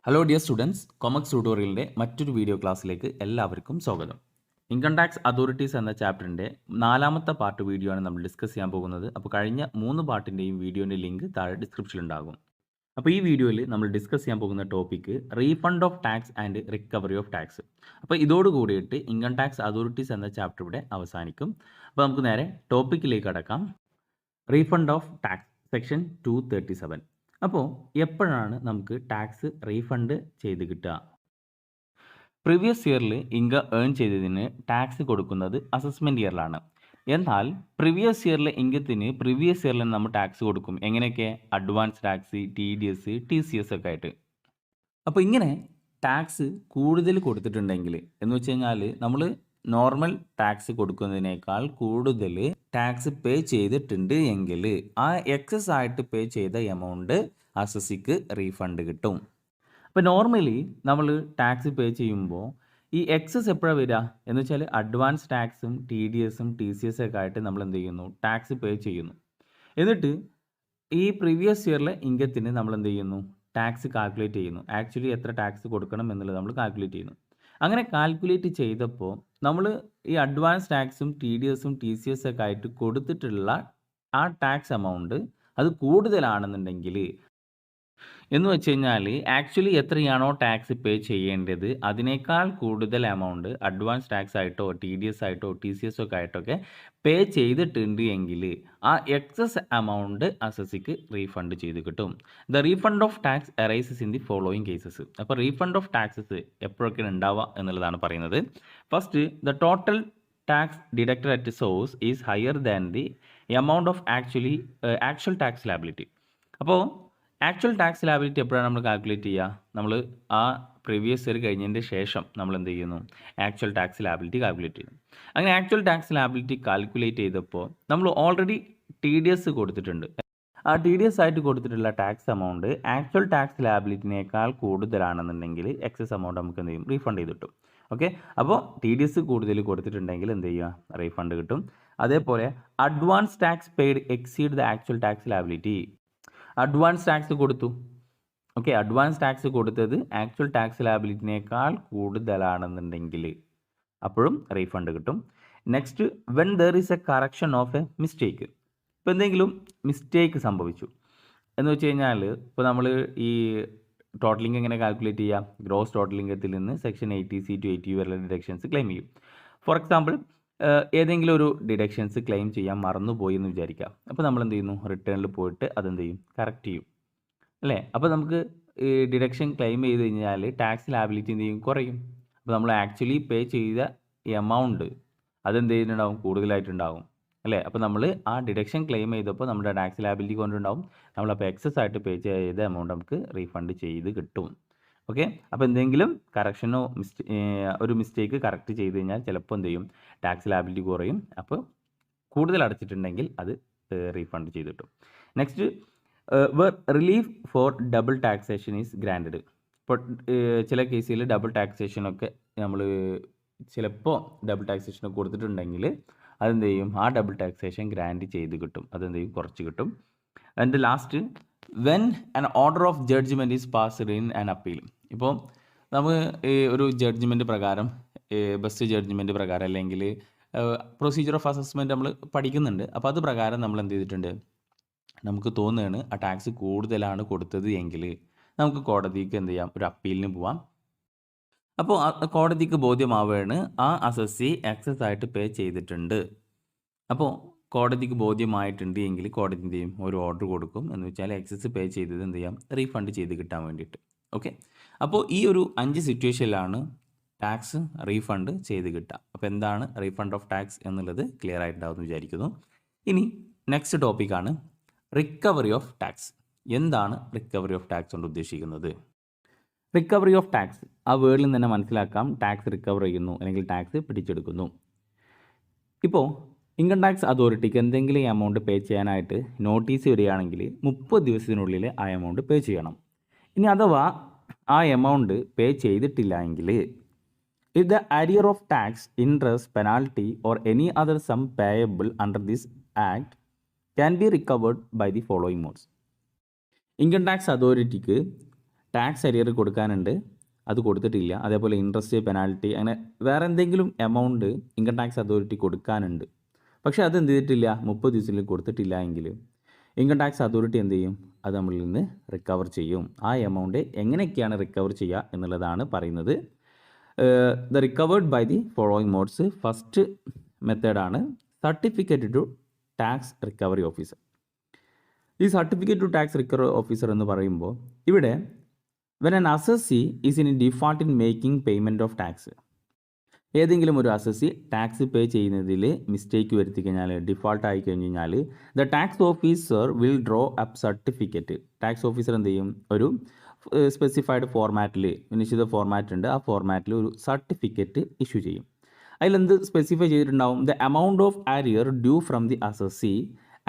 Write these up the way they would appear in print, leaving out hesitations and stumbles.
Hello dear students, കൊമക്സ് ട്യൂട്ടോറിയലിൻ്റെ മറ്റൊരു video ക്ലാസ്സിലേക്ക് എല്ലാവർക്കും സ്വാഗതം. ഇൻകം ടാക്സ് അതോറിറ്റീസ് എന്ന ചാപ്റ്ററിൻ്റെ 4ാമത്തെ പാർട്ട് വീഡിയോ ആണ് നമ്മൾ ഡിസ്കസ് ചെയ്യാൻ പോകുന്നത്. അപ്പോൾ കഴിഞ്ഞ 3 പാർട്ടിൻ്റെയും വീഡിയോൻ്റെ ലിങ്ക് താഴെ ഡിസ്ക്രിപ്ഷനിൽ ഉണ്ടാകും. അപ്പോൾ ഈ വീഡിയോയിൽ നമ്മൾ ഡിസ്കസ് ചെയ്യാൻ പോകുന്ന topic refund of tax and recovery of tax. അപ്പോൾ ഇതോട് കൂടിയിട്ട് ഇൻകം ടാക്സ് അതോറിറ്റീസ് എന്ന ചാപ്റ്റർ ഇവിടെ അവസാനിക്കും. അപ്പോൾ നമുക്ക് നേരെ ടോപ്പിക്കിലേക്ക് കടക്കാം. Refund of tax section 237. അപ്പോൾ എപ്പോഴാണ് നമുക്ക് ടാക്സ് റീഫണ്ട് ചെയ്ത് കിട്ടുക? പ്രീവിയസ് ഇയറിൽ ഇൻകം ഏൺ ചെയ്തതിന് ടാക്സ് കൊടുക്കുന്നത് അസസ്മെൻറ്റ് ഇയറിലാണ്. എന്നാൽ പ്രീവിയസ് ഇയറിലെ ഇൻകത്തിന് പ്രീവിയസ് ഇയറിൽ നമ്മൾ ടാക്സ് കൊടുക്കും. എങ്ങനെയൊക്കെ? അഡ്വാൻസ് ടാക്സ്, TDS, TCS ഒക്കെ ആയിട്ട്. അപ്പോൾ ഇങ്ങനെ ടാക്സ് കൂടുതൽ കൊടുത്തിട്ടുണ്ടെങ്കിൽ എന്ന് വെച്ച് കഴിഞ്ഞാൽ നമ്മൾ നോർമൽ ടാക്സ് കൊടുക്കുന്നതിനേക്കാൾ കൂടുതൽ ടാക്സ് പേ ചെയ്തിട്ടുണ്ട് എങ്കിൽ ആ എക്സസ് ആയിട്ട് പേ ചെയ്ത എമൗണ്ട് അസസിക്ക് റീഫണ്ട് കിട്ടും. അപ്പോൾ നോർമലി നമ്മൾ ടാക്സ് പേ ചെയ്യുമ്പോൾ ഈ എക്സസ് എപ്പോഴാണ് വരിക എന്ന് വെച്ചാൽ അഡ്വാൻസ് ടാക്സും TDSും TCS ഒക്കെ ആയിട്ട് നമ്മൾ എന്ത് ചെയ്യുന്നു? ടാക്സ് പേ ചെയ്യുന്നു. എന്നിട്ട് ഈ പ്രീവിയസ് ഇയറിലെ ഇൻകത്തിന് നമ്മൾ എന്ത് ചെയ്യുന്നു? ടാക്സ് കാൽക്കുലേറ്റ് ചെയ്യുന്നു. ആക്ച്വലി എത്ര ടാക്സ് കൊടുക്കണം എന്നുള്ളത് നമ്മൾ കാൽക്കുലേറ്റ് ചെയ്യുന്നു. അങ്ങനെ കാൽക്കുലേറ്റ് ചെയ്തപ്പോൾ നമ്മൾ ഈ അഡ്വാൻസ് ടാക്സും TDSും TCS ഒക്കെ ആയിട്ട് കൊടുത്തിട്ടുള്ള ആ ടാക്സ് എമൗണ്ട് അത് കൂടുതലാണെന്നുണ്ടെങ്കിൽ എന്ന് വെച്ച് കഴിഞ്ഞാൽ ആക്ച്വലി എത്രയാണോ ടാക്സ് പേ ചെയ്യേണ്ടത് അതിനേക്കാൾ കൂടുതൽ എമൗണ്ട് അഡ്വാൻസ് ടാക്സ് ആയിട്ടോ TDS ആയിട്ടോ TCS ഒക്കെ ആയിട്ടൊക്കെ പേ ചെയ്തിട്ടുണ്ട് എങ്കിൽ ആ എക്സസ് എമൗണ്ട് അസസിക്ക് റീഫണ്ട് ചെയ്ത് കിട്ടും. The refund of tax arises in the following cases. അപ്പോൾ റീഫണ്ട് ഓഫ് ടാക്സസ് എപ്പോഴൊക്കെയാണ് ഉണ്ടാവുക എന്നുള്ളതാണ് പറയുന്നത്. First, the total tax deducted at source is higher than the amount of actual tax liability. അപ്പോൾ actual tax liability എപ്പോഴാണ് നമ്മൾ calculate ചെയ്യുക? നമ്മൾ ആ പ്രീവിയസ് ഇയർ കഴിഞ്ഞതിൻ്റെ ശേഷം നമ്മൾ എന്ത് ചെയ്യുന്നു? ആക്ച്വൽ ടാക്സ് ലാബിലിറ്റി കാൽക്കുലേറ്റ് ചെയ്യുന്നു. അങ്ങനെ ആക്ച്വൽ ടാക്സ് ലാബിലിറ്റി കാൽക്കുലേറ്റ് ചെയ്തപ്പോൾ നമ്മൾ ഓൾറെഡി TDS കൊടുത്തിട്ടുണ്ട്. ആ TDS ആയിട്ട് കൊടുത്തിട്ടുള്ള ടാക്സ് എമൗണ്ട് ആക്ച്വൽ ടാക്സ് ലാബിലിറ്റിനേക്കാൾ കൂടുതലാണെന്നുണ്ടെങ്കിൽ എക്സസ് എമൗണ്ട് നമുക്ക് എന്ത് ചെയ്യും? റീഫണ്ട് ചെയ്ത് കിട്ടും. ഓക്കെ, അപ്പോൾ TDS കൂടുതൽ കൊടുത്തിട്ടുണ്ടെങ്കിൽ എന്ത് ചെയ്യുക? റീഫണ്ട് കിട്ടും. അതേപോലെ advance tax paid exceed the actual tax liability. Advance tax കൊടുത്തു. ഓക്കെ, അഡ്വാൻസ് ടാക്സ് കൊടുത്തത് ആക്ച്വൽ ടാക്സ് ലാബിലിറ്റിനേക്കാൾ കൂടുതലാണെന്നുണ്ടെങ്കിൽ അപ്പോഴും റീഫണ്ട് കിട്ടും. Next, when there is A correction of A mistake. ഇപ്പോൾ എന്തെങ്കിലും മിസ്റ്റേക്ക് സംഭവിച്ചു എന്ന് വെച്ച് കഴിഞ്ഞാൽ ഇപ്പോൾ നമ്മൾ ഈ ടോട്ടലിംഗ് എങ്ങനെ കാൽക്കുലേറ്റ് ചെയ്യാം? ഗ്രോസ് ടോട്ടലിംഗത്തിൽ നിന്ന് സെക്ഷൻ 80C to 80 വരെയുള്ള ഡിഡക്ഷൻസ് ക്ലെയിം ചെയ്യും. ഫോർ എക്സാമ്പിൾ, ഏതെങ്കിലും ഒരു ഡിഡക്ഷൻസ് ക്ലെയിം ചെയ്യാൻ മറന്നുപോയി എന്ന് വിചാരിക്കുക. അപ്പോൾ നമ്മൾ എന്ത് ചെയ്യുന്നു? റിട്ടേണിൽ പോയിട്ട് അതെന്ത് ചെയ്യും? കറക്റ്റ് ചെയ്യും അല്ലേ? അപ്പോൾ നമുക്ക് ഈ ഡിഡക്ഷൻ ക്ലെയിം ചെയ്ത് കഴിഞ്ഞാൽ ടാക്സ് ലാബിലിറ്റി എന്ത് ചെയ്യും? കുറയും. അപ്പോൾ നമ്മൾ ആക്ച്വലി പേ ചെയ്ത എമൗണ്ട് അതെന്ത് ചെയ്യുന്നുണ്ടാവും? കൂടുതലായിട്ടുണ്ടാവും അല്ലേ? അപ്പോൾ നമ്മൾ ആ ഡിഡക്ഷൻ ക്ലെയിം ചെയ്തപ്പോൾ നമ്മുടെ ടാക്സ് ലാബിലിറ്റി കൊണ്ടുണ്ടാവും. നമ്മളപ്പോൾ എക്സസ് ആയിട്ട് പേ ചെയ്ത എമൗണ്ട് നമുക്ക് റീഫണ്ട് ചെയ്ത് കിട്ടും. ഓക്കെ, അപ്പോൾ എന്തെങ്കിലും കറക്ഷനോ ഒരു മിസ്റ്റേക്ക് കറക്റ്റ് ചെയ്ത് കഴിഞ്ഞാൽ ചിലപ്പോൾ എന്ത് ചെയ്യും? ടാക്സ് ലാബിലിറ്റി കുറയും. അപ്പോൾ കൂടുതൽ അടച്ചിട്ടുണ്ടെങ്കിൽ അത് റീഫണ്ട് ചെയ്ത് കിട്ടും. Next, relief for double taxation is granted. ഇപ്പോൾ ചില കേസിൽ ഡബിൾ ടാക്സേഷനൊക്കെ നമ്മൾ ചിലപ്പോൾ ഡബിൾ ടാക്സേഷനൊക്കെ കൊടുത്തിട്ടുണ്ടെങ്കിൽ അതെന്ത് ചെയ്യും? ആ ഡബിൾ ടാക്സേഷൻ ഗ്രാൻറ്റ് ചെയ്ത് കിട്ടും. അതെന്ത് ചെയ്യും? കുറച്ച് കിട്ടും. And last, when an order of judgement is passed in an appeal. ഇപ്പോൾ നമ്മൾ ഒരു ജഡ്ജ്മെൻറ്റ് പ്രകാരം, ബെസ്റ്റ് ജഡ്ജ്മെൻറ്റ് പ്രകാരം അല്ലെങ്കിൽ പ്രൊസീജിയർ ഓഫ് അസസ്മെൻറ്റ് നമ്മൾ പഠിക്കുന്നുണ്ട്. അപ്പോൾ അത് പ്രകാരം നമ്മൾ എന്ത് ചെയ്തിട്ടുണ്ട്? നമുക്ക് തോന്നുകയാണ് ആ ടാക്സ് കൂടുതലാണ് കൊടുത്തത് എങ്കിൽ നമുക്ക് കോടതിക്ക് എന്ത് ചെയ്യാം? ഒരു അപ്പീലിന് പോവാം. അപ്പോൾ കോടതിക്ക് ബോധ്യമാവുകയാണ് ആ അസസ്സി എക്സസ് ആയിട്ട് പേ ചെയ്തിട്ടുണ്ട്. അപ്പോൾ കോടതിക്ക് ബോധ്യമായിട്ടുണ്ട് എങ്കിൽ കോടതി എന്ത് ചെയ്യും? ഒരു ഓർഡർ കൊടുക്കും. എന്ന് വെച്ചാൽ എക്സസ് പേ ചെയ്തത് എന്ത് ചെയ്യാം? റീഫണ്ട് ചെയ്ത് കിട്ടാൻ വേണ്ടിയിട്ട്. ഓക്കെ, അപ്പോൾ ഈ ഒരു 5 സിറ്റുവേഷനിലാണ് ടാക്സ് റീഫണ്ട് ചെയ്ത് കിട്ടുക. അപ്പോൾ എന്താണ് റീഫണ്ട് ഓഫ് ടാക്സ് എന്നുള്ളത് ക്ലിയർ ആയിട്ടുണ്ടാവുമെന്ന് വിചാരിക്കുന്നു. ഇനി നെക്സ്റ്റ് ടോപ്പിക്കാണ് റിക്കവറി ഓഫ് ടാക്സ്. എന്താണ് റിക്കവറി ഓഫ് ടാക്സ് കൊണ്ട് ഉദ്ദേശിക്കുന്നത്? റിക്കവറി ഓഫ് ടാക്സ് ആ വേർഡിൽ നിന്ന് തന്നെ മനസ്സിലാക്കാം. ടാക്സ് റിക്കവർ ചെയ്യുന്നു അല്ലെങ്കിൽ ടാക്സ് പിടിച്ചെടുക്കുന്നു. ഇപ്പോൾ ഇൻകം ടാക്സ് അതോറിറ്റിക്ക് എന്തെങ്കിലും എമൗണ്ട് പേ ചെയ്യാനായിട്ട് നോട്ടീസ് വരികയാണെങ്കിൽ 30 ദിവസത്തിനുള്ളിൽ ആ എമൗണ്ട് പേ ചെയ്യണം. ഇനി അഥവാ ആ എമൗണ്ട് പേ ചെയ്തിട്ടില്ല എങ്കിൽ if the arrear of tax, interest, penalty or any other sum payable under this act can be recovered by the following modes. Income tax അതോറിറ്റിക്ക് ടാക്സ് അരിയർ കൊടുക്കാനുണ്ട്, അത് കൊടുത്തിട്ടില്ല, അതേപോലെ ഇൻട്രസ്റ്റ്, പെനാൽറ്റി, അങ്ങനെ വേറെ എന്തെങ്കിലും എമൗണ്ട് ഇൻകം ടാക്സ് അതോറിറ്റി കൊടുക്കാനുണ്ട്, പക്ഷേ അത് എന്ത് ചെയ്തിട്ടില്ല, 30 ദിവസത്തിൽ കൊടുത്തിട്ടില്ല എങ്കിൽ ഇൻകം ടാക്സ് അതോറിറ്റി എന്ത് ചെയ്യും, അത് നമ്മളിൽ നിന്ന് റിക്കവർ ചെയ്യും. ആ എമൗണ്ട് എങ്ങനെയൊക്കെയാണ് റിക്കവർ ചെയ്യുക എന്നുള്ളതാണ് പറയുന്നത്. The recovered by the following modes. First മെത്തേഡാണ് certificate to tax recovery officer. ഈ certificate to tax recovery officer എന്ന് പറയുമ്പോൾ ഇവിടെ when an assessee is in default in making payment of tax, ഏതെങ്കിലും ഒരു അസസി ടാക്സ് പേ ചെയ്യുന്നതിൽ മിസ്റ്റേക്ക് വരുത്തി കഴിഞ്ഞാൽ, ഡിഫോൾട്ട് ആയി കഴിഞ്ഞ് കഴിഞ്ഞാൽ, the tax officer will draw up certificate. Tax officer എന്ത് ചെയ്യും, ഒരു സ്പെസിഫൈഡ് ഫോർമാറ്റിൽ, നിശ്ചിത ഫോർമാറ്റ് ഉണ്ട്, ആ ഫോർമാറ്റിൽ ഒരു സർട്ടിഫിക്കറ്റ് ഇഷ്യൂ ചെയ്യും. അതിലെന്ത് സ്പെസിഫൈ ചെയ്തിട്ടുണ്ടാവും, the amount of arrear due from the assessee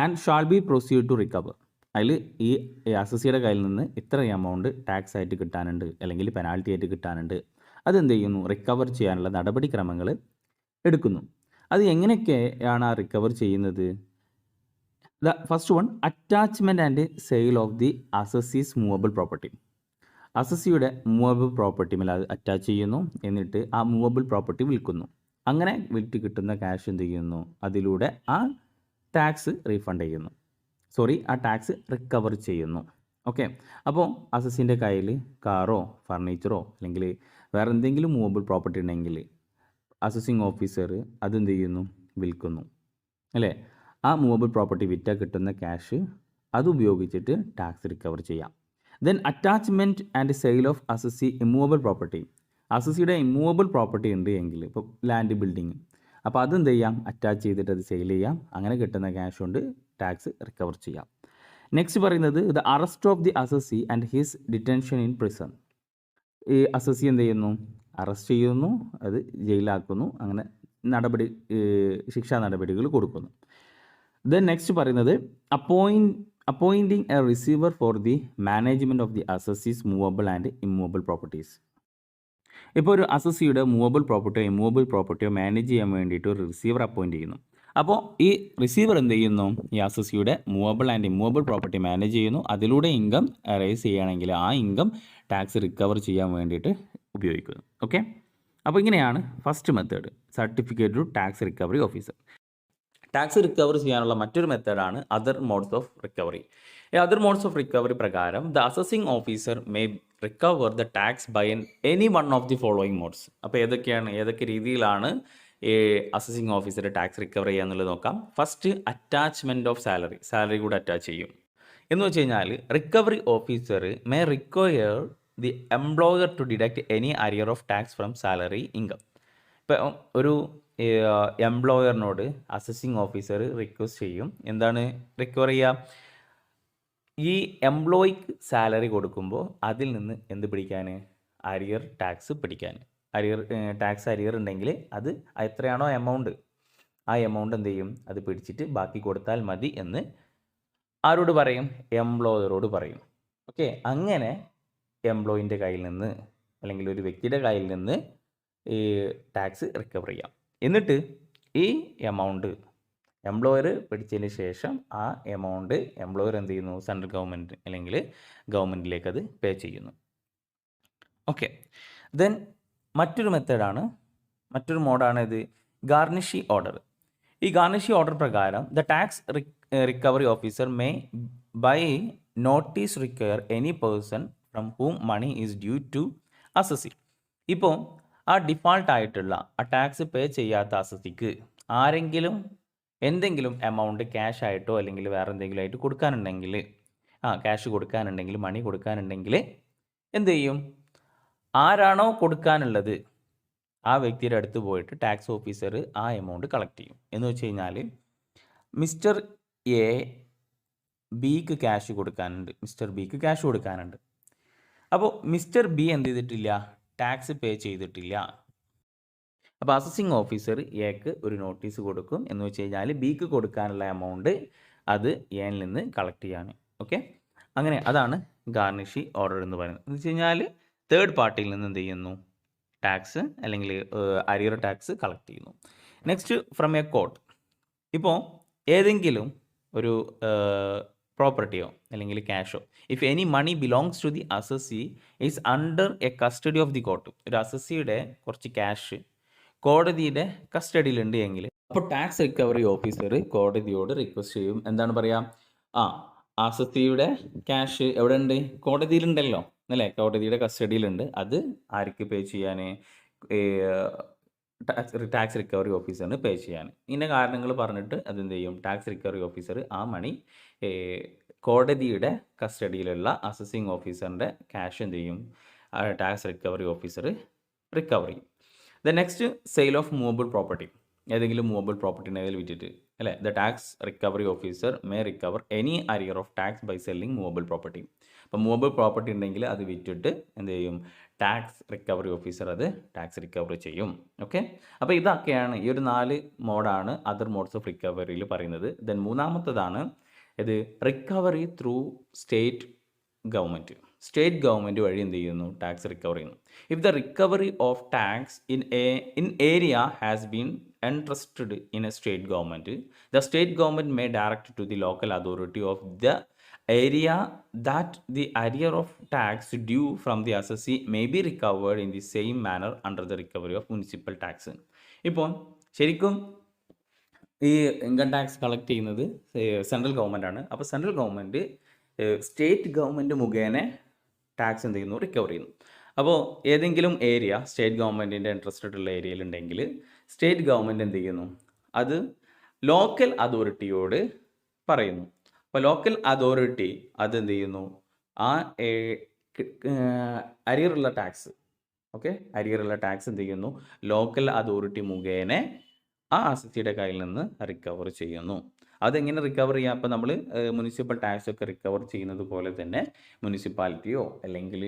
and shall be proceed to recover. അതിൽ ഈ അസസിയുടെ കയ്യിൽ നിന്ന് ഇത്ര എമൗണ്ട് ടാക്സ് ആയിട്ട് കിട്ടാനുണ്ട് അല്ലെങ്കിൽ പെനാൽറ്റി ആയിട്ട് കിട്ടാനുണ്ട്, അതെന്ത് ചെയ്യുന്നു, റിക്കവർ ചെയ്യാനുള്ള നടപടിക്രമങ്ങൾ എടുക്കുന്നു. അത് എങ്ങനെയൊക്കെയാണ് ആ റിക്കവർ ചെയ്യുന്നത്? The first one, attachment and sale of the assessee's movable property. അസസിയുടെ മൂവബിൾ പ്രോപ്പർട്ടി മേലെ അത് അറ്റാച്ച് ചെയ്യുന്നു, എന്നിട്ട് ആ മൂവബിൾ പ്രോപ്പർട്ടി വിൽക്കുന്നു. അങ്ങനെ വിറ്റ് കിട്ടുന്ന ക്യാഷ് എന്ത് ചെയ്യുന്നു, അതിലൂടെ ആ ടാക്സ് റീഫണ്ട് ചെയ്യുന്നു, ആ ടാക്സ് റിക്കവർ ചെയ്യുന്നു. ഓക്കെ, അപ്പോൾ അസസിൻ്റെ കയ്യിൽ കാറോ ഫർണിച്ചറോ അല്ലെങ്കിൽ വേറെ എന്തെങ്കിലും മൂവബിൾ പ്രോപ്പർട്ടി ഉണ്ടെങ്കിൽ അസസിങ് ഓഫീസർ അതെന്ത് ചെയ്യുന്നു, വിൽക്കുന്നു അല്ലേ. ആ മൂവബിൾ പ്രോപ്പർട്ടി വിറ്റാൽ കിട്ടുന്ന ക്യാഷ് അത് ഉപയോഗിച്ചിട്ട് ടാക്സ് റിക്കവർ ചെയ്യാം. Then attachment and sale of assessee immovable property. അസസിയുടെ ഇമ്മൂവബിൾ പ്രോപ്പർട്ടി ഉണ്ട് എങ്കിൽ, ഇപ്പോൾ ലാൻഡ്, ബിൽഡിങ്, അപ്പോൾ അതെന്ത് ചെയ്യാം, അറ്റാച്ച് ചെയ്തിട്ട് അത് സെയിൽ ചെയ്യാം, അങ്ങനെ കിട്ടുന്ന ക്യാഷ് കൊണ്ട് ടാക്സ് റിക്കവർ ചെയ്യാം. നെക്സ്റ്റ് പറയുന്നത് the arrest of the assessee and his detention in prison. ഈ അസസി എന്ത് ചെയ്യുന്നു, അറസ്റ്റ് ചെയ്യുന്നു, അത് ജയിലാക്കുന്നു, അങ്ങനെ ശിക്ഷാ നടപടികൾ കൊടുക്കുന്നു. ദെൻ നെക്സ്റ്റ് പറയുന്നത് appointing A receiver for the management of the assessee's movable and immovable properties. ഇപ്പോൾ ഒരു അസസിയുടെ മൂവബിൾ പ്രോപ്പർട്ടിയോ ഇമ്മൂവബിൾ പ്രോപ്പർട്ടിയോ മാനേജ് ചെയ്യാൻ വേണ്ടിയിട്ട് ഒരു റിസീവർ അപ്പോയിൻറ്റ് ചെയ്യുന്നു. അപ്പോൾ ഈ റിസീവർ എന്ത് ചെയ്യുന്നു, ഈ അസസിയുടെ movable and immovable property manage ചെയ്യുന്നു, അതിലൂടെ ഇൻകം റൈസ് ചെയ്യുകയാണെങ്കിൽ ആ ഇൻകം ടാക്സ് റിക്കവർ ചെയ്യാൻ വേണ്ടിയിട്ട് ഉപയോഗിക്കുന്നു. ഓക്കെ, അപ്പോൾ ഇങ്ങനെയാണ് first method, certificate to tax recovery officer. Tax recover ചെയ്യാനുള്ള മറ്റൊരു മെത്തേഡാണ് അതർ മോഡ്സ് ഓഫ് റിക്കവറി. ഈ അതർ മോഡ്സ് ഓഫ് റിക്കവറി പ്രകാരം the assessing officer may recover the tax by any one of the following modes. അപ്പോൾ ഏതൊക്കെ രീതിയിലാണ് ഈ assessing officer tax recover ചെയ്യുക എന്നുള്ളത് നോക്കാം. ഫസ്റ്റ്, അറ്റാച്ച്മെൻറ്റ് ഓഫ് സാലറി കൂടെ അറ്റാച്ച് ചെയ്യും. എന്ന് വെച്ച് കഴിഞ്ഞാൽ recovery officer may require the employer to deduct any arrear of tax from salary income. ഇപ്പം ഒരു എംപ്ലോയറിനോട് അസസിങ് ഓഫീസർ റിക്വസ്റ്റ് ചെയ്യും, എന്താണ് റിക്കവർ ചെയ്യുക, ഈ എംപ്ലോയിക്ക് സാലറി കൊടുക്കുമ്പോൾ അതിൽ നിന്ന് എന്ത് പിടിക്കാൻ, അരിയർ ടാക്സ് പിടിക്കാൻ. ടാക്സ് അരിയർ ഉണ്ടെങ്കിൽ അത് എത്രയാണോ എമൗണ്ട്, ആ എമൗണ്ട് എന്ത് ചെയ്യും, അത് പിടിച്ചിട്ട് ബാക്കി കൊടുത്താൽ മതി എന്ന് ആരോട് പറയും, എംപ്ലോയറോട് പറയും. ഓക്കെ, അങ്ങനെ എംപ്ലോയിൻ്റെ കയ്യിൽ നിന്ന് അല്ലെങ്കിൽ ഒരു വ്യക്തിയുടെ കയ്യിൽ നിന്ന് ഈ ടാക്സ് റിക്കവർ ചെയ്യാം. എന്നിട്ട് ഈ എമൗണ്ട് എംപ്ലോയർ പിടിച്ചതിന് ശേഷം ആ എമൗണ്ട് എംപ്ലോയർ എന്ത് ചെയ്യുന്നു, സെൻട്രൽ ഗവൺമെൻറ് അല്ലെങ്കിൽ ഗവൺമെൻറ്റിലേക്ക് അത് പേ ചെയ്യുന്നു. ഓക്കെ, ദെൻ മറ്റൊരു മോഡാണ് ഇത് ഗാർണിഷി ഓർഡർ. ഈ ഗാർണിഷി ഓർഡർ പ്രകാരം the tax recovery officer may by notice require any person from whom money is due to assessee. ഇപ്പോൾ ആ ഡിഫാൾട്ടായിട്ടുള്ള ആ ടാക്സ് പേ ചെയ്യാത്ത അസസിക്ക് ആരെങ്കിലും എന്തെങ്കിലും എമൗണ്ട് ക്യാഷ് ആയിട്ടോ അല്ലെങ്കിൽ വേറെ എന്തെങ്കിലും ആയിട്ട് കൊടുക്കാനുണ്ടെങ്കിൽ, ക്യാഷ് കൊടുക്കാനുണ്ടെങ്കിൽ, മണി കൊടുക്കാനുണ്ടെങ്കിൽ എന്ത് ചെയ്യും, ആരാണോ കൊടുക്കാനുള്ളത് ആ വ്യക്തിയുടെ അടുത്ത് പോയിട്ട് ടാക്സ് ഓഫീസർ ആ എമൗണ്ട് കളക്ട് ചെയ്യും. എന്ന് വെച്ച് കഴിഞ്ഞാൽ മിസ്റ്റർ എ ബിക്ക് ക്യാഷ് കൊടുക്കാനുണ്ട്. അപ്പോൾ മിസ്റ്റർ ബി എന്ത് ചെയ്തിട്ടില്ല, ടാക്സ് പേ ചെയ്തിട്ടില്ല. അപ്പോൾ അസസിങ് ഓഫീസർ എക്ക് ഒരു നോട്ടീസ് കൊടുക്കും, എന്ന് വെച്ച് കഴിഞ്ഞാൽ ബിക്ക് കൊടുക്കാനുള്ള എമൗണ്ട് അത് എയിൽ നിന്ന് കളക്ട് ചെയ്യാണ്. ഓക്കെ, അങ്ങനെ അതാണ് ഗാർണിഷി ഓർഡർ എന്ന് പറയുന്നത്. എന്ന് വെച്ച് കഴിഞ്ഞാൽ തേർഡ് പാർട്ടിയിൽ നിന്ന് എന്ത് ചെയ്യുന്നു, ടാക്സ് അല്ലെങ്കിൽ അരിയർ ടാക്സ് കളക്ട് ചെയ്യുന്നു. Next, from a court. ഇപ്പോൾ ഏതെങ്കിലും ഒരു പ്രോപ്പർട്ടിയോ അല്ലെങ്കിൽ ക്യാഷോ if any money belongs to the assessee is under a custody of the court. ഒരു അസസിയുടെ കുറച്ച് ക്യാഷ് കോടതിയുടെ കസ്റ്റഡിയിലുണ്ട് എങ്കിൽ അപ്പോൾ ടാക്സ് റിക്കവറി ഓഫീസർ കോടതിയോട് റിക്വസ്റ്റ് ചെയ്യും. എന്താണ് പറയുക? ആ അസസിയുടെ ക്യാഷ് എവിടെ ഉണ്ട്? കോടതിയിലുണ്ടല്ലോ അല്ലേ, കോടതിയുടെ കസ്റ്റഡിയിലുണ്ട്. അത് ആർക്ക് പേ ചെയ്യാൻ? ടാക്സ് റിക്കവറി ഓഫീസറിന് പേ ചെയ്യാൻ. ഇന്ന കാരണങ്ങൾ പറഞ്ഞിട്ട് അതെന്ത് ചെയ്യും? ടാക്സ് റിക്കവറി ഓഫീസർ ആ മണി കോടതിയുടെ കസ്റ്റഡിയിലുള്ള അസസിങ് ഓഫീസറിൻ്റെ ക്യാഷ് എന്ത് ചെയ്യും? ടാക്സ് റിക്കവറി ഓഫീസർ റിക്കവർ ചെയ്യും. The next sale of movable property. ഏതെങ്കിലും മൂവബിൾ പ്രോപ്പർട്ടിനെ ഏതെങ്കിലും വിറ്റിട്ട് അല്ലേ, the tax recovery officer may recover any arrear of tax by selling movable property. അപ്പോൾ മൂവബിൾ പ്രോപ്പർട്ടി ഉണ്ടെങ്കിൽ അത് വിറ്റിട്ട് എന്ത് ചെയ്യും? ടാക്സ് റിക്കവറി ഓഫീസർ അത് ടാക്സ് റിക്കവറി ചെയ്യും. ഓക്കെ, അപ്പോൾ ഇതൊക്കെയാണ് ഈ ഒരു 4 മോഡാണ് അതർ മോഡ്സ് ഓഫ് റിക്കവറിയിൽ പറയുന്നത്. ദെൻ മൂന്നാമത്തതാണ് ഇത് recovery through state government. State government വഴി എന്ത് ചെയ്യുന്നു? ടാക്സ് റിക്കവർ ചെയ്യുന്നു. If the recovery of tax in area has been entrusted in a state government, the state government may direct to the local authority of the area that the arrear of tax due from the assessee may be recovered in the same manner under the recovery of municipal tax. ഇപ്പോൾ ശരിക്കും ഈ income tax collect ചെയ്യുന്നത് central government ആണ്. അപ്പോൾ central government state government മുഖേന tax എന്ത് ചെയ്യുന്നു? Recover ചെയ്യുന്നു. അപ്പോൾ ഏതെങ്കിലും ഏരിയ സ്റ്റേറ്റ് ഗവൺമെൻറ്റിൻ്റെ ഇൻട്രസ്റ്റഡ് ഉള്ള ഏരിയയിലുണ്ടെങ്കിൽ സ്റ്റേറ്റ് ഗവൺമെൻറ് എന്ത് ചെയ്യുന്നു? അത് ലോക്കൽ അതോറിറ്റിയോട് പറയുന്നു. അപ്പോൾ ലോക്കൽ അതോറിറ്റി അത് എന്ത് ചെയ്യുന്നു? ആ അരിയറുള്ള ടാക്സ്, ഓക്കെ, അരിയറുള്ള ടാക്സ് എന്ത് ചെയ്യുന്നു? ലോക്കൽ അതോറിറ്റി മുഖേന ആ അസസിയുടെ കയ്യിൽ നിന്ന് റിക്കവർ ചെയ്യുന്നു. അതെങ്ങനെ റിക്കവർ ചെയ്യാം? അപ്പോൾ നമ്മൾ മുനിസിപ്പൽ ടാക്സ് ഒക്കെ റിക്കവർ ചെയ്യുന്നത് പോലെ തന്നെ മുനിസിപ്പാലിറ്റിയോ അല്ലെങ്കിൽ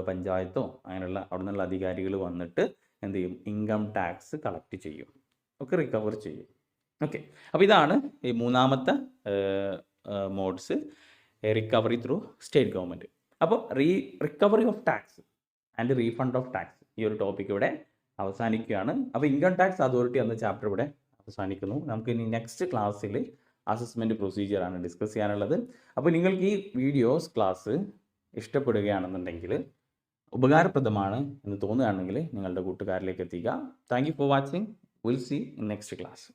പഞ്ചായത്തോ അങ്ങനെയുള്ള അവിടെ നിന്നുള്ള അധികാരികൾ വന്നിട്ട് എന്ത് ചെയ്യും? ഇൻകം ടാക്സ് കളക്ട് ചെയ്യും, ഒക്കെ റിക്കവർ ചെയ്യും. ഓക്കെ, അപ്പോൾ ഇതാണ് ഈ മൂന്നാമത്തെ modes, recovery through state government. അപ്പോൾ recovery of tax and refund of tax ഈ ഒരു ടോപ്പിക് ഇവിടെ അവസാനിക്കുകയാണ്. അപ്പോൾ ഇൻകം ടാക്സ് അതോറിറ്റി എന്ന ചാപ്റ്റർ ഇവിടെ അവസാനിക്കുന്നു. നമുക്ക് ഇനി നെക്സ്റ്റ് ക്ലാസ്സിൽ അസസ്മെൻറ്റ് പ്രൊസീജിയറാണ് ഡിസ്കസ് ചെയ്യാനുള്ളത്. അപ്പോൾ നിങ്ങൾക്ക് ഈ വീഡിയോസ് ക്ലാസ് ഇഷ്ടപ്പെടുകയാണെന്നുണ്ടെങ്കിൽ, ഉപകാരപ്രദമാണ് എന്ന് തോന്നുകയാണെങ്കിൽ നിങ്ങളുടെ കൂട്ടുകാരിലേക്ക് എത്തിക്കുക. Thank you for watching. Will see in next class.